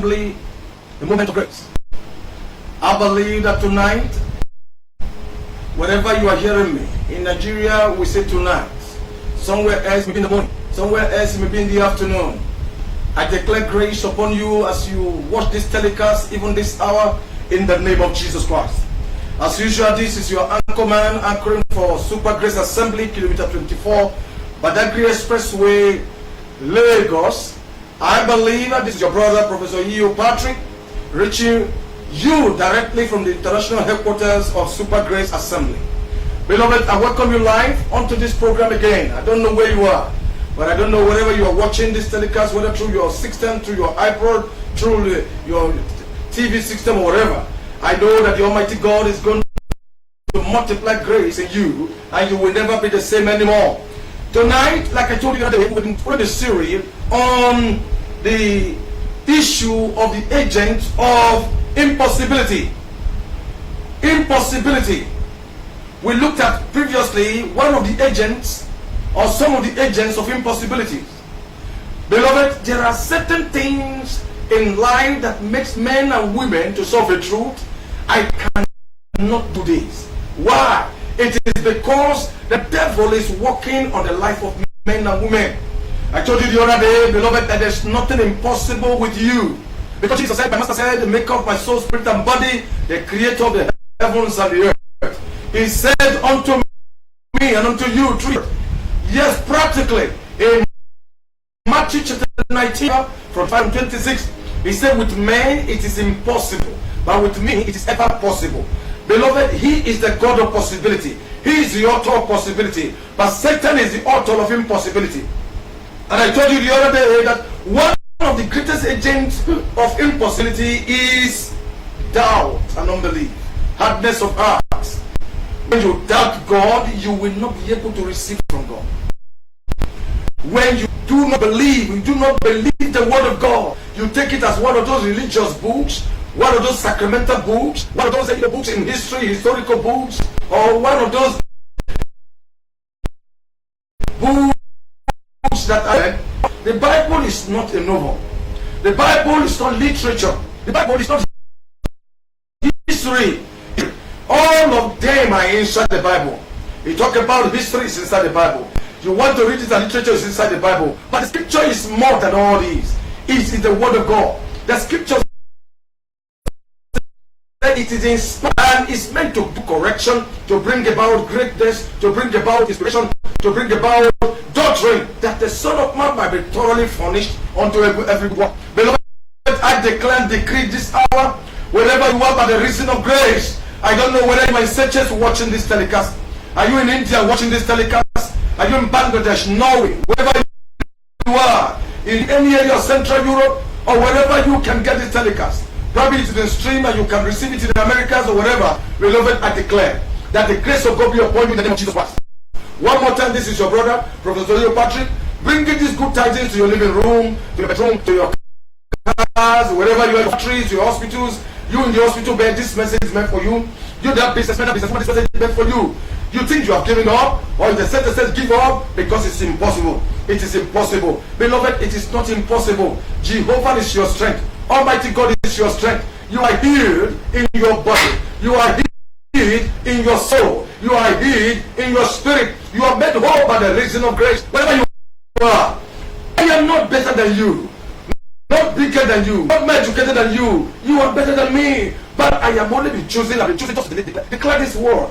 Assembly, the Movement of Grace. I believe that tonight, wherever you are hearing me, in Nigeria we say tonight, somewhere else maybe in the morning, somewhere else maybe in the afternoon, I declare grace upon you as you watch this telecast, even this hour, in the name of Jesus Christ. As usual, this is your anchorman anchoring for Super Grace Assembly, kilometer 24, Badagry Expressway, Lagos. I believe that this is your brother, Professor E.O. Patrick, reaching you directly from the international headquarters of Super Grace Assembly. Beloved, I welcome you live onto this program again. I don't know where you are, but I don't know wherever you are watching this telecast, whether through your system, through your iPod, through your TV system or whatever. I know that the Almighty God is going to multiply grace in you, and you will never be the same anymore. Tonight, like I told you the other day, we're going to the series on the issue of the agent of impossibility. Impossibility. We looked at previously one of the agents or some of the agents of impossibilities. Beloved, there are certain things in life that makes men and women to solve the truth. I cannot do this. Why? It is because the devil is working on the life of men and women. I told you the other day, beloved, that there's nothing impossible with you. Because Jesus said, my master said, the maker of my soul, spirit and body, the creator of the heavens and the earth. He said unto me and unto you, true. Yes, practically, in Matthew chapter 19, from 5:26, he said, with men it is impossible, but with me it is ever possible. Beloved, he is the God of possibility. He is the author of possibility. But Satan is the author of impossibility. And I told you the other day that one of the greatest agents of impossibility is doubt and unbelief, hardness of heart. When you doubt God, you will not be able to receive from God. When you do not believe the word of God, you take it as one of those religious books, one of those sacramental books, one of those books in history, historical books, or one of those books that are... The Bible is not a novel. The Bible is not literature. The Bible is not history. All of them are inside the Bible. You talk about history, is inside the Bible. You want to read it, and literature is inside the Bible. But the scripture is more than all these. It is the word of God. The scripture, it is inspired and is meant to do correction, to bring about greatness, to bring about inspiration, to bring about doctrine, that the Son of Man might be thoroughly furnished unto everyone. Beloved, I declare and decree this hour, wherever you are by the reason of grace. I don't know whether you are in churches watching this telecast. Are you in India watching this telecast? Are you in Bangladesh, Norway, wherever you are, in any area of Central Europe, or wherever you can get this telecast? Probably it's in the stream and you can receive it in the Americas or wherever. Beloved, I declare that the grace of God be upon you in the name of Jesus Christ. One more time, this is your brother, Professor E.O. Patrick, bringing these good tidings to your living room, to your bedroom, to your cars, wherever you are, factories, your hospitals. You in the hospital bed, this message is meant for you. You that businessman, this message is meant for you. You think you have given up, or in the sentence says give up, because it's impossible. It is impossible. Beloved, it is not impossible. Jehovah is your strength. Almighty God is your strength. You are healed in your body. You are healed in your soul. You are healed in your spirit. You are made whole by the reason of grace. Wherever you are, I am not better than you, not bigger than you, not more educated than you. You are better than me. But I am only been chosen. I've been chosen just to declare this word,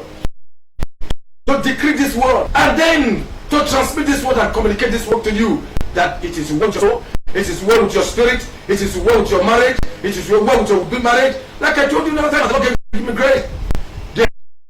to decree this word, and then to transmit this word and communicate this word to you. That it is well with your soul, it is well with your spirit, it is well with your marriage, it is well with your marriage. Like I told you another time, God gave me grace. They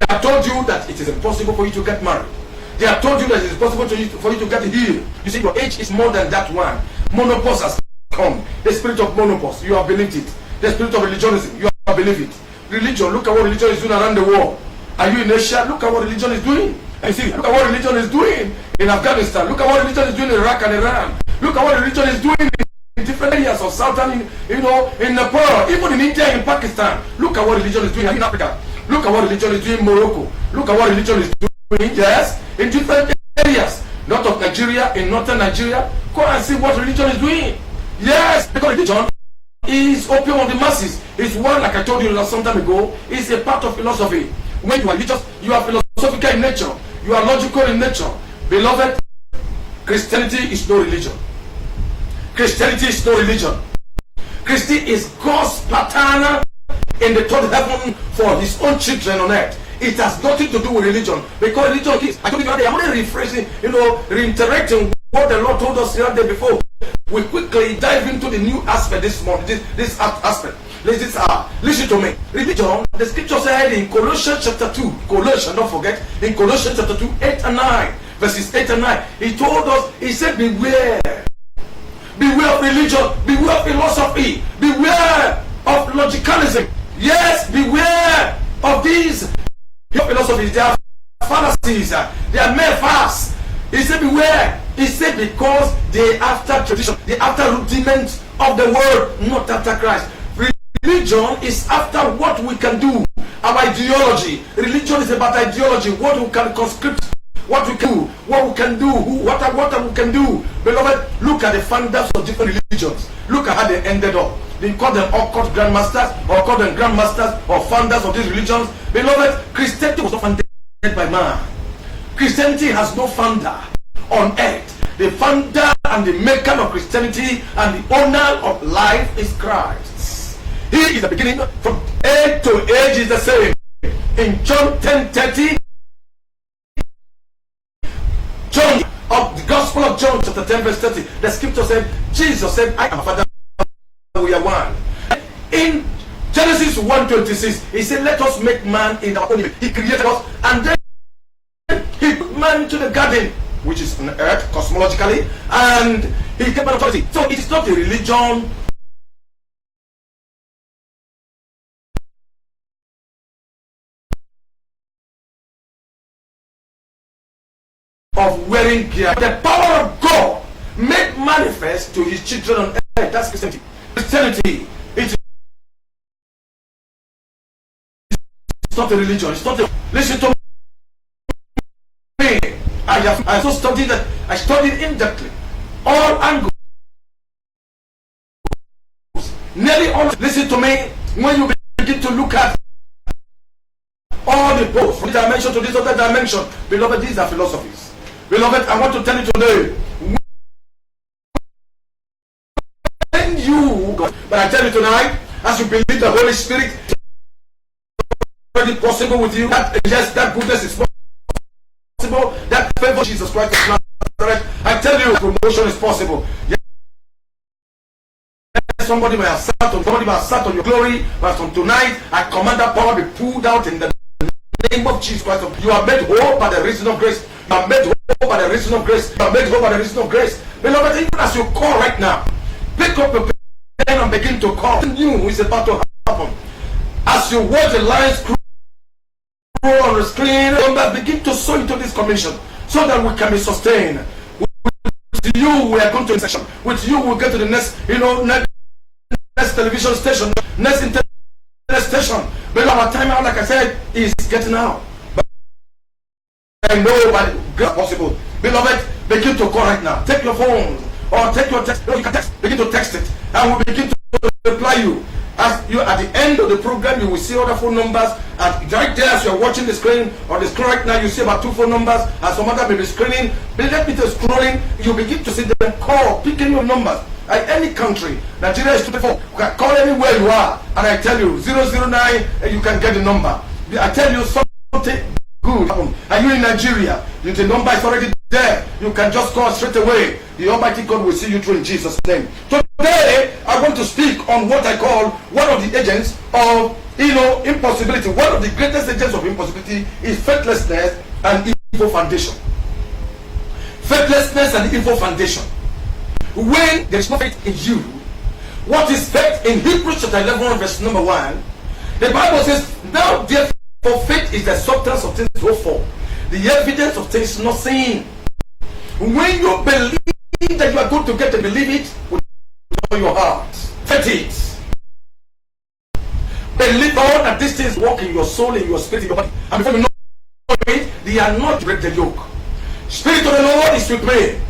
have told you that it is impossible for you to get married. They have told you that it is possible for you to get healed. You see, your age is more than that one. Menopause has come. The spirit of menopause, you have believed it. The spirit of religionism, you have believed it. Religion, look at what religion is doing around the world. Are you in Asia? Look at what religion is doing. And see, look at what religion is doing in Afghanistan. Look at what religion is doing in Iraq and Iran. Look at what religion is doing in different areas of southern, in Nepal, even in India, in Pakistan. Look at what religion is doing in Africa. Look at what religion is doing in Morocco. Look at what religion is doing, yes, in different areas. North of Nigeria, in northern Nigeria. Go and see what religion is doing. Yes, because religion is opium of the masses. It's one, like I told you some time ago, is a part of philosophy. When you are religious, you are philosophical in nature. You are logical in nature. Beloved, Christianity is no religion. Christianity is no religion. Christianity is God's pattern in the third heaven for his own children on earth. It has nothing to do with religion. Because religion is, I told you that I'm only rephrasing, reinteracting what the Lord told us the other day before. We quickly dive into the new aspect this morning, this aspect. Listen to me. Religion, the scripture said in Colossians chapter 2, Colossians, don't forget, in Colossians chapter 2, 8 and 9, verses 8 and 9, he told us, he said, beware. Beware of religion, beware of philosophy, beware of logicalism. Yes, beware of these philosophies. They are fallacies, they are mere farce. He said, beware. He said, because they after tradition, they after rudiment of the world, not after Christ. Religion is after what we can do, our ideology. Religion is about ideology, what we can conscript, what we can do, what we can do, what we can do. Beloved, look at the founders of different religions. Look at how they ended up. They call them occult grandmasters, or call them grandmasters or founders of these religions. Beloved, Christianity was not founded by man. Christianity has no founder on earth. The founder and the maker of Christianity and the owner of life is Christ. He is the beginning. From age to age is the same. In John 10:30, John of the Gospel of John chapter 10 verse 30, the scripture said, Jesus said, I am a Father, we are one. In Genesis 1:26, he said, let us make man in our own image. He created us, and then he put man into the garden, which is on earth cosmologically, and he gave man authority. So it is not a religion of wearing gear. The power of God made manifest to his children on earth. That's Christianity. Christianity, it's not a religion. It's not a... Listen to me. I so studied that. I studied in-depthly all angles, nearly all. Listen to me. When you begin to look at all the posts from this dimension to this other dimension, beloved, these are philosophies. Beloved, I want to tell you today, when you, but I tell you tonight, as you believe the Holy Spirit is already possible with you, that yes, that goodness is possible, that favor of Jesus Christ is not correct. I tell you, promotion is possible. Yes, somebody may have sat on your glory, but from tonight, I command that power be pulled out in the name of Jesus Christ. You are made whole by the reason of grace. You are made whole by the reason of grace. You are made whole by the reason of grace. Beloved, even as you call right now, pick up your pen and begin to call. Something new is about to happen. As you watch the lines scroll on the screen, begin to sow into this commission so that we can be sustained. With you, we are going to section. With you, we'll get to the next, next television station, next internet station. But our time out, like I said, is getting out. But I know by grace possible. Beloved, begin to call right now. Take your phone or take your text. No, you can text. Begin to text it, and we'll begin to reply you. As you at the end of the program, you will see other phone numbers. And right there, as you are watching the screen or the screen right now, you see about 2 phone numbers. As some other may be screening, let me just scrolling. You begin to see them call, picking your numbers. At any country, Nigeria is 24. You can call anywhere you are, and I tell you 009, and you can get the number. I tell you something good happen. Are you in Nigeria? The number is already there. You can just call straight away. The Almighty God will see you through in Jesus' name. Today, I want to speak on what I call one of the agents of impossibility. One of the greatest agents of impossibility is faithlessness and evil foundation. Faithlessness and evil foundation. When there is no faith in you, what is faith? In Hebrews chapter 11 verse number 1, the Bible says, now therefore faith is the substance of things hoped for, the evidence of things not seen. When you believe that you are going to get to believe it with all your heart, faith it. Believe all that these things work in your soul, in your spirit, in your body, and before you know it, they are not to break the yoke. Spirit of the Lord is with me,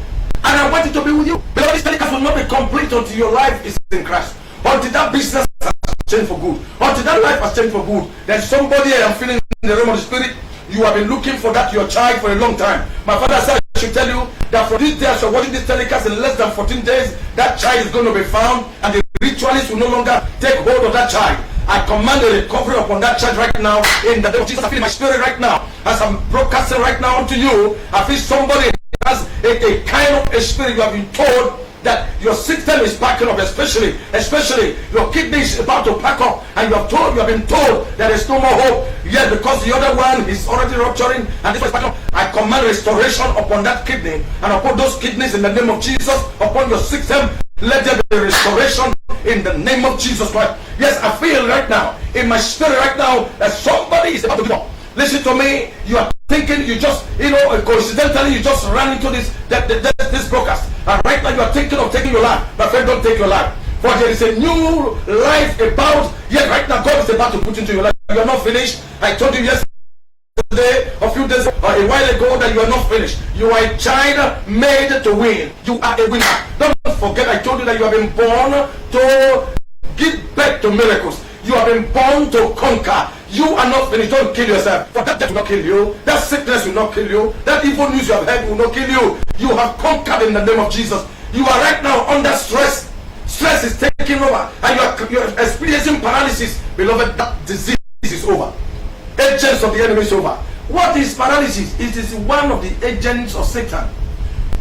and I want it to be with you. Beloved, this telecast will not be complete until your life is in Christ. until that business has changed for good, until that life has changed for good. There's somebody I am feeling in the realm of the spirit. You have been looking for that your child for a long time. My father said I should tell you that from this day as you're watching this telecast, in less than 14 days, that child is going to be found, and the ritualists will no longer take hold of that child. I command a recovery upon that child right now in the name of Jesus. I feel my spirit right now as I'm broadcasting right now unto you. I feel somebody has a kind of a spirit. You have been told that your system is packing up, especially your kidney is about to pack up, and you have been told there is no more hope yet because the other one is already rupturing and this one is packing up. I command restoration upon that kidney and upon those kidneys in the name of Jesus, upon your system. Let there be restoration in the name of Jesus Christ. Yes, I feel right now in my spirit right now that somebody is about to give up. Listen to me. You are thinking, you just, coincidentally, you just ran into this broadcast, and right now you are thinking of taking your life. My friend, don't take your life, for there is a new life about. Yet right now God is about to put into your life. You are not finished. I told you yesterday, a few days, or a while ago, that you are not finished. You are a child made to win. You are a winner. Don't forget, I told you that you have been born to give birth to miracles. You have been born to conquer. You are not finished. Don't kill yourself. For that death will not kill you. That sickness will not kill you. That evil news you have heard will not kill you. You have conquered in the name of Jesus. You are right now under stress. Stress is taking over, and you are experiencing paralysis. Beloved, that disease is over. Agents of the enemy is over. What is paralysis? It is one of the agents of Satan.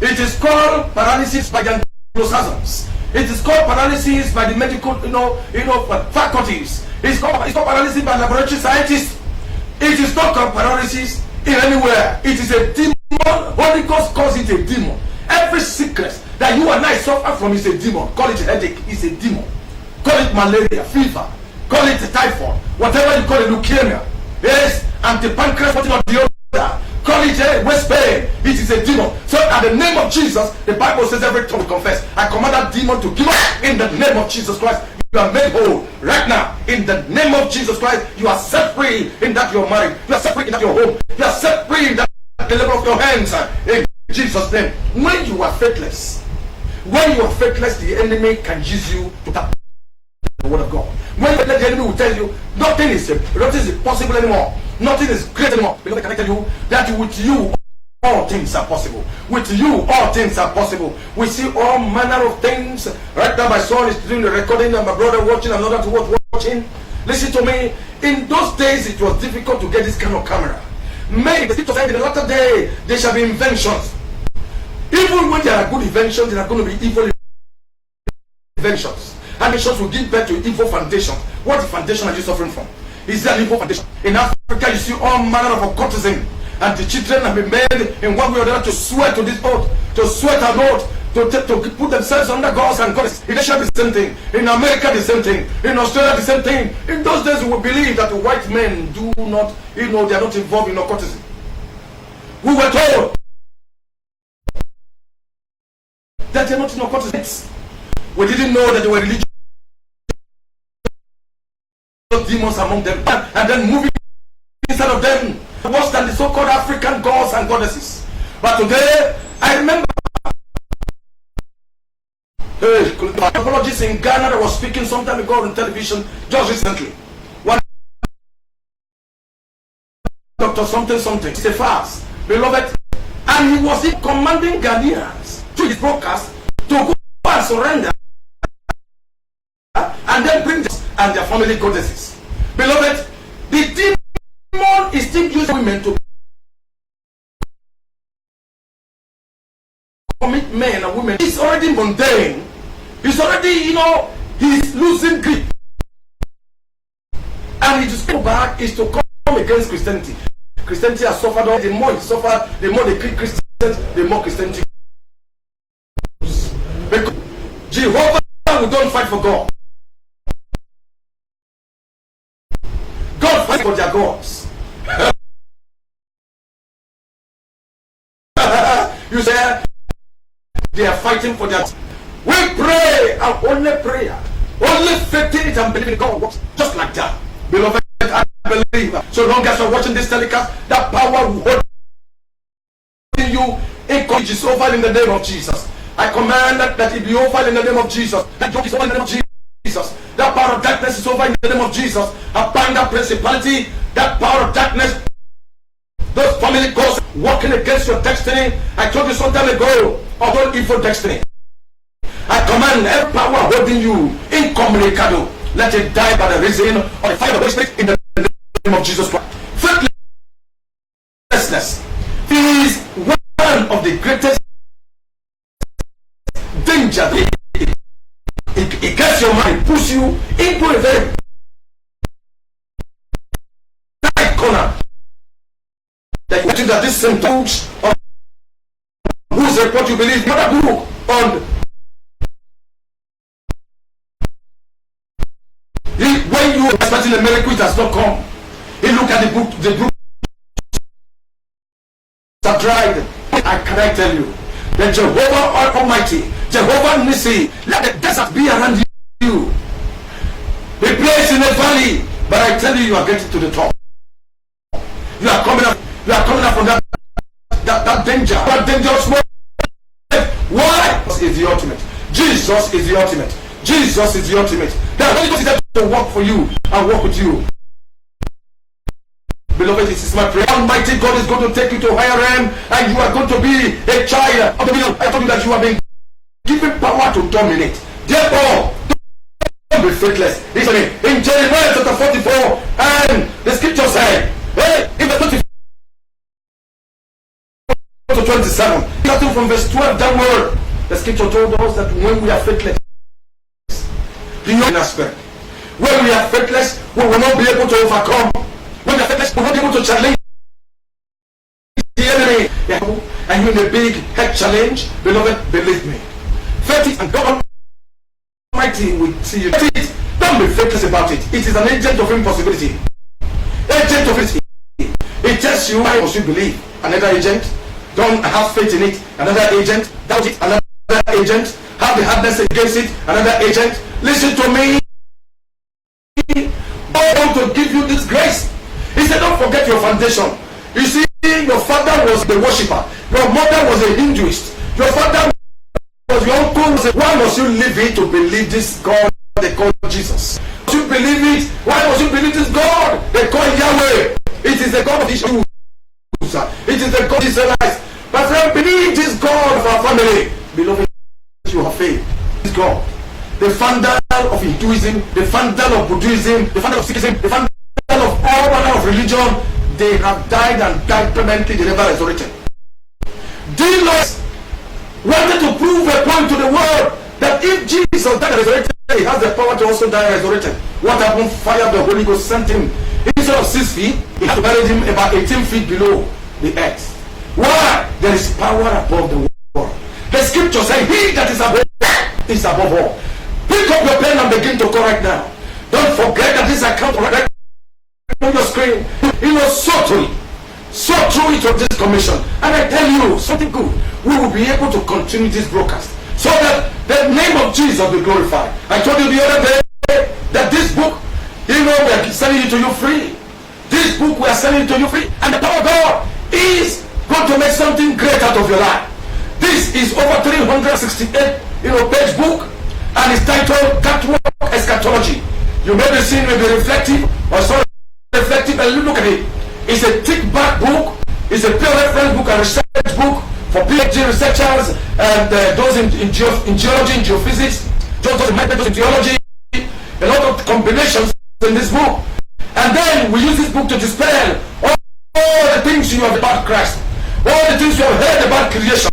It is called paralysis by the anglo-saxons. It is called paralysis by the medical, faculties. It's called paralysis by laboratory scientists. It is not called paralysis in anywhere. It is a demon. Holy Ghost calls it a demon. Every sickness that you and I suffer from is a demon. Call it a headache, it's a demon. Call it malaria, fever. Call it a typhoid. Whatever you call it, leukemia. Yes, anti-pancreas, what not the other. Call it a waist pain. It is a demon. So at the name of Jesus, the Bible says every tongue will confess. I command that demon to give up in the name of Jesus Christ. You are made whole right now in the name of Jesus Christ. You are set free in that you're married. You are set free in that you're home. You are set free in that the level of your hands in Jesus' name. When you are faithless, the enemy can use you to tap the word of God. When the enemy will tell you nothing is possible anymore, nothing is great anymore, because I can tell you that with you all things are possible. With you all things are possible. We see all manner of things. Right now my son is doing the recording and my brother watching, another to watching. Listen to me. In those days it was difficult to get this kind of camera. May the scripture said in the latter day there shall be inventions. Even when there are good inventions, there are going to be evil inventions. And inventions will give birth to evil foundations. What foundation are you suffering from? Is there an evil foundation? In Africa you see all manner of occultism. And the children have been made in one way or the other to swear to this oath, to swear an oath, to put themselves under gods and goddesses. In Asia the same thing. In America the same thing. In Australia the same thing. In those days we would believe that the white men do not, they are not involved in occultism. We were told that they are not in occultism. We didn't know that they were religious demons among them, and then moving inside of them worse than the so-called African gods and goddesses. But today, I remember the apologist in Ghana that was speaking some time ago on television just recently. One Dr. something, it's a fast, beloved, and he was commanding Ghanaians through his broadcast to go and surrender and then bring them and their family goddesses. Beloved, the demon is still using women to commit men and women. It's already mundane. It's already, he's losing grip. And his go back is to come against Christianity. Christianity has suffered. The more it suffered, the more they kill Christians, the more Christianity goes. Because Jehovah will don't fight for God. God fights for their gods. You say they are fighting for their. We pray and only prayer, only faith in it and believe in God works just like that. Beloved, I believe so long as you're watching this telecast, that power will hold in you. It is over in the name of Jesus. I command that it be over in the name of Jesus. That joke is over in the name of Jesus. Jesus. That power of darkness is over in the name of Jesus. I bind that principality, that power of darkness, those family ghosts working against your destiny. I told you some time ago, of all evil destiny. I command every power holding you incommunicado. Let it die by the reason of the fire of the Holy Spirit in the name of Jesus Christ. Faithlessness is one of the greatest danger. It gets your mind, push you into a very tight corner. That you think that this same books on whose report you believe, not a book on when you are expecting a miracle, it has not come. He look at the book are dried. I cannot tell you that Jehovah Almighty, Jehovah Nissi, let the desert be around you. The place in the valley, but I tell you, you are getting to the top. You are coming up. You are coming up from that danger, that dangerous moment. Why? Jesus is the ultimate. Jesus is the ultimate. Jesus is the ultimate. The Holy Ghost is there to work for you and work with you. Beloved, this is my prayer. Almighty God is going to take you to a higher realm, and you are going to be a child of the will. I told you that you have been given power to dominate. Therefore, don't be faithless. Listen, in Jeremiah chapter 44, and the scripture said, hey, in the 24 to 27, starting from verse 12 downward, the scripture told us that when we are faithless, in our spirit, when we are faithless, we will not be able to overcome. When we are faithless, we will not be able to challenge the enemy. And you in a big head challenge, beloved, believe me. Faith and God Almighty will see you. Don't be faithless about it. It is an agent of impossibility. Agent of it. It tells you why must you believe. Another agent, don't have faith in it. Another agent, doubt it. Another agent, have the hardness against it. Another agent, listen to me. God wants to give you this grace. He said, don't forget your foundation. You see, your father was the worshipper. Your mother was a Hinduist. Your father was your uncle. Why must you leave it to believe this God they call Jesus? Must you believe it? Why must you believe this God they call Yahweh? It is the God of Israel. It is the God of Israelites. But friend, believe this God of our family. Beloved, you have faith. This God, the founder of Hinduism, the founder of Buddhism, the founder of Sikhism, the founder of all manner of religion, they have died and died permanently. They never resurrected. Dealers wanted to prove a point to the world that if Jesus died and resurrected, he has the power to also die and resurrected. What happened? Fire of the Holy Ghost sent him. Instead of 6 feet, he had to bury him about 18 feet below the earth. Why? There is power above the world. The scripture says, he that is above all. Pick up your pen and begin to correct now. Don't forget that this account right on your screen. You know, so true it of this commission. And I tell you something good. We will be able to continue this broadcast so that the name of Jesus will be glorified. I told you the other day that this book, you know, we are selling it to you free. This book we are selling it to you free. And the power of God is going to make something great out of your life. This is over 368 page book, and it's titled Catwalk Eschatology. You may be seen, may be reflective or so reflective, and look at it. It's a thick back book. It's a peer reference book and research book for PhD researchers and those in geology, in geophysics, those in theology. A lot of combinations in this book. And then we use this book to dispel all the things you have about Christ, all the things you have heard about creation.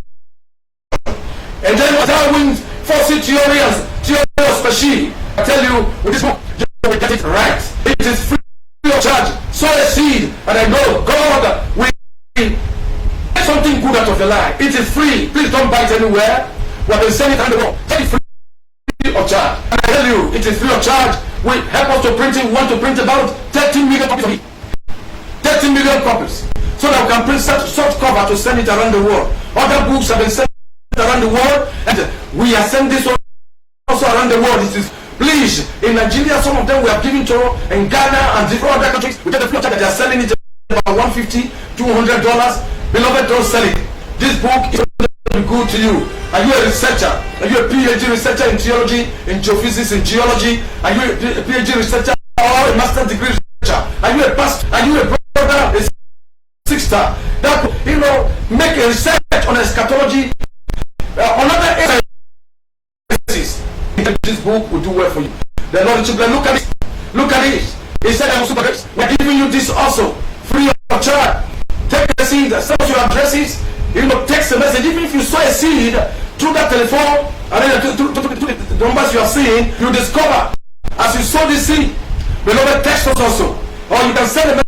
And then Darwin's forces theories, theory of species. I tell you, with this book, you will get it right. It is free of charge. Sow a seed, and I know God will get something good out of your life. It is free. Please don't buy it anywhere. We have been selling it on the road. Take it free of charge. And I tell you, it is free of charge. We help us to print it. We want to print about 13 million copies of it. 13 million copies. So that we can print such soft cover to send it around the world. Other books have been sent around the world, and we are sending this also around the world. It is, please, in Nigeria, some of them we have given to, in Ghana and different other countries, we get the floor that they are selling it about $150, $200. Beloved, don't sell it. This book is be good to you. Are you a researcher? Are you a PhD researcher in theology, in geophysics, in geology? Are you a PhD researcher or a master's degree researcher? Are you a pastor? Are you a brother, a sister that make a research on eschatology, on other areas? This book will do well for you. The Lord children, look at it. Look at it. He said, I'm super grace. We're giving you this also free of charge. Take a seed, send us your addresses. Text a message. Even if you sow a seed through that telephone, and then to the numbers you are seeing, you discover as you sow this seed. Beloved, text us also, or you can send a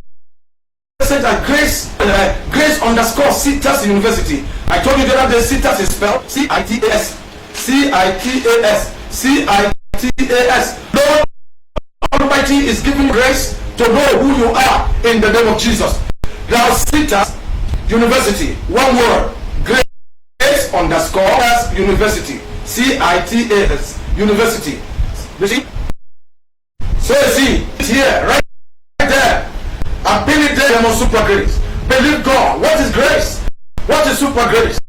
message at Grace underscore CITAS University. I told you the other day, CITAS is spelled C-I-T-A-S. C-I-T-A-S. C-I-T-A-S. Lord Almighty is giving grace to know who you are in the name of Jesus. Now, CITAS University, one word, Grace underscore University, C-I-T-A-S University. You see? So you see, it's here, right there. Ability and super grace. Believe God. What is grace? What is super grace?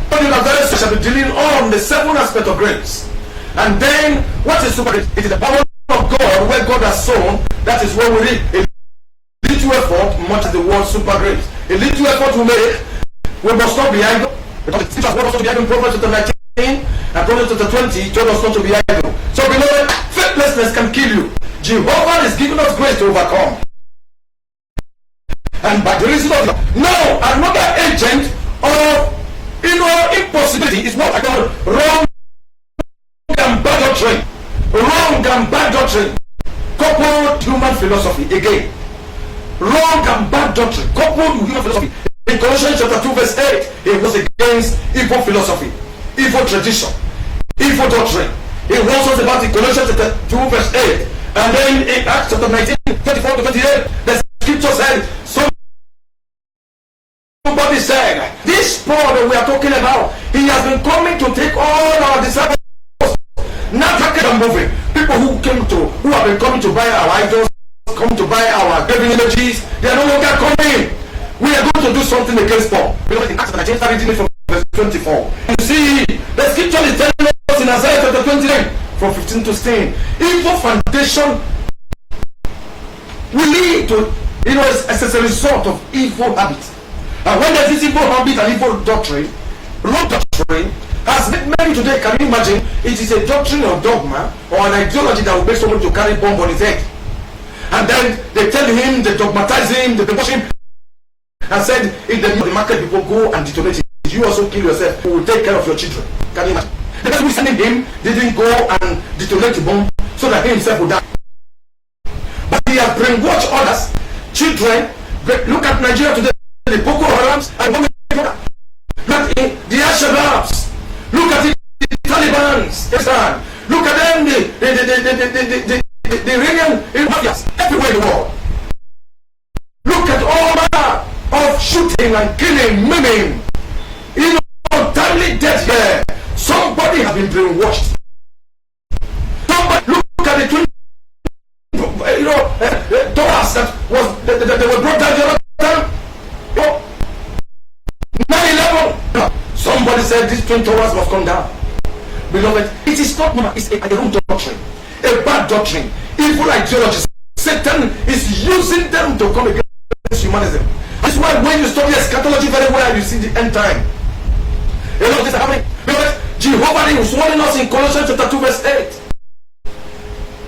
But you are very shall be dealing on the 7 aspects of grace. And then, what is super grace? It is the power of God where God has sown. That is what we read. A little effort, much as the word super grace. A little effort we make, we must not be idle. Because the teachers want us to be idle in Proverbs chapter 19 and Proverbs chapter 20 told us not to be idle. So beloved, faithlessness can kill you. Jehovah is giving us grace to overcome. And by the reason of now, another agent of impossibility is what I call wrong and bad doctrine. Wrong and bad doctrine. Coupled human philosophy again. Wrong and bad doctrine coupled with human philosophy. In Colossians chapter 2 verse 8, it was against evil philosophy, evil tradition, evil doctrine. It warns us about in Colossians chapter 2 verse 8. And then in Acts chapter 19, 24 to 28, the scripture said, somebody said, this Paul that we are talking about, he has been coming to take all our disciples. Now talking and moving. People who have been coming to buy our idols, come to buy our graven images, they are no longer coming. We are going to do something against Paul. Because in Acts chapter 19, reading it from verse 24. You see, the scripture is telling us in Isaiah chapter 29, from 15 to 16. Evil foundation will lead to, as a result of evil habits. And when there's this evil habit and evil doctrine, wrong doctrine, has made many today, can you imagine, it is a doctrine or dogma or an ideology that will make someone to carry bomb on his head. And then they tell him, they dogmatize him, they push him, and said, if the market people go and detonate it, you also kill yourself, who will take care of your children. Can you imagine? The person who is sending him didn't go and detonate the bomb so that he himself would die. But he has brainwashed others, children. Look at Nigeria today, the Boko Harams and look at the Al-Shabaabs. Look at the Taliban's. Look at them, the Iranian mafias everywhere in the world. Look at all manner of shooting and killing, maiming. Untimely death here. Somebody has been brainwashed. Somebody look at the twin towers that were brought down the other time. 9/11. Somebody said these twin towers must come down. Beloved, it is not normal. It's a wrong doctrine, a bad doctrine, evil ideologies. Satan is using them to come against humanism. That's why when you study eschatology very well, you see the end time. A lot of this is happening. Beloved, Jehovah is warning us in Colossians chapter 2 verse 8.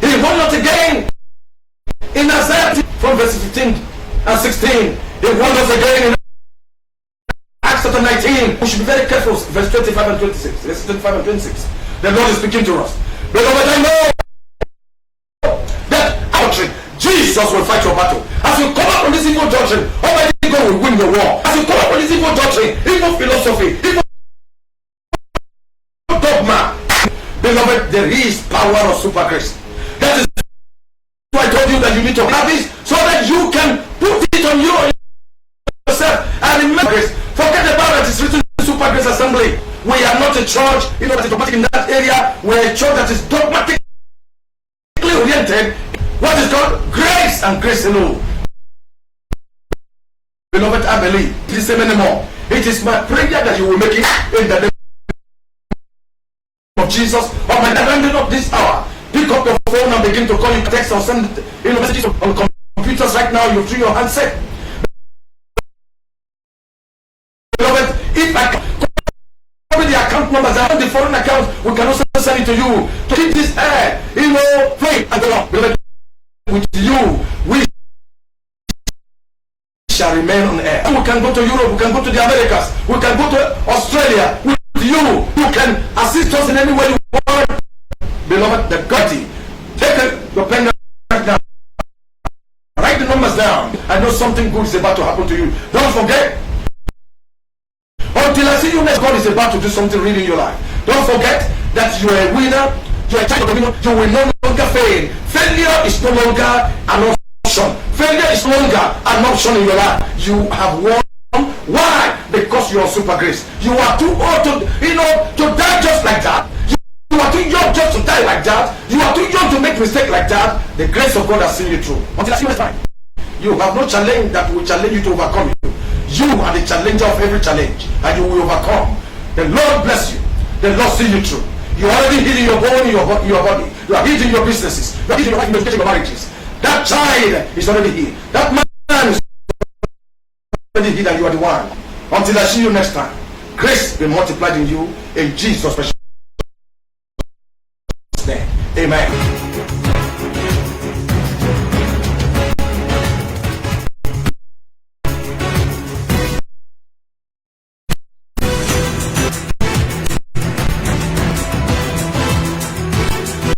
He warned us again in Isaiah from verse 15 and 16. He warned us again in Acts chapter 19. We should be very careful. Verse 25 and 26. Verse 25 and 26. The Lord is speaking to us. Beloved, I know that doctrine, Jesus will fight your battle. As you come up from this evil doctrine, Almighty God will win the war. As you come up from this evil doctrine, evil philosophy, evil dogma, beloved, there is power of super grace. That is why I told you that you need to have this so that you can put it on yourself and remember grace. Forget about it. It's written in Super Grace Assembly. We are not a church, that is dogmatic in that area. We are a church that is dogmatically oriented. What is called grace and grace alone. Beloved, I believe. Please say many more. It is my prayer that you will make it in the name Jesus of my ending of this hour. Pick up your phone and begin to call you, text or send messages on computers right now. You're through your handset. Beloved, if I copy the account numbers and the foreign account, we can also send it to you to keep this air, flowing and go on. Beloved, with you, we shall remain on air. We can go to Europe, we can go to the Americas, we can go to Australia. With you can assist us in any way you want. Beloved, the Gotti, take your pen right now. Write the numbers down. I know something good is about to happen to you. Don't forget. Until I see you next, God is about to do something really in your life. Don't forget that you are a winner. You are a child of the winner. You will no longer fail. Failure is no longer an option. Failure is no longer an option in your life. You have won. Why? Because you are super grace. You are too old to die just like that. You are too young just to die like that. You are too young to make mistake like that. The grace of God has seen you through. Until I see you next time. You have no challenge that will challenge you to overcome you. You are the challenger of every challenge, and you will overcome. The Lord bless you. The Lord see you through. You are already healing your bone, your body. You are healing your businesses. You are healing your life, your marriages. That child is already healed. That man is already healed, and you are the one. Until I see you next time, grace be multiplied in you in Jesus' precious name. Amen.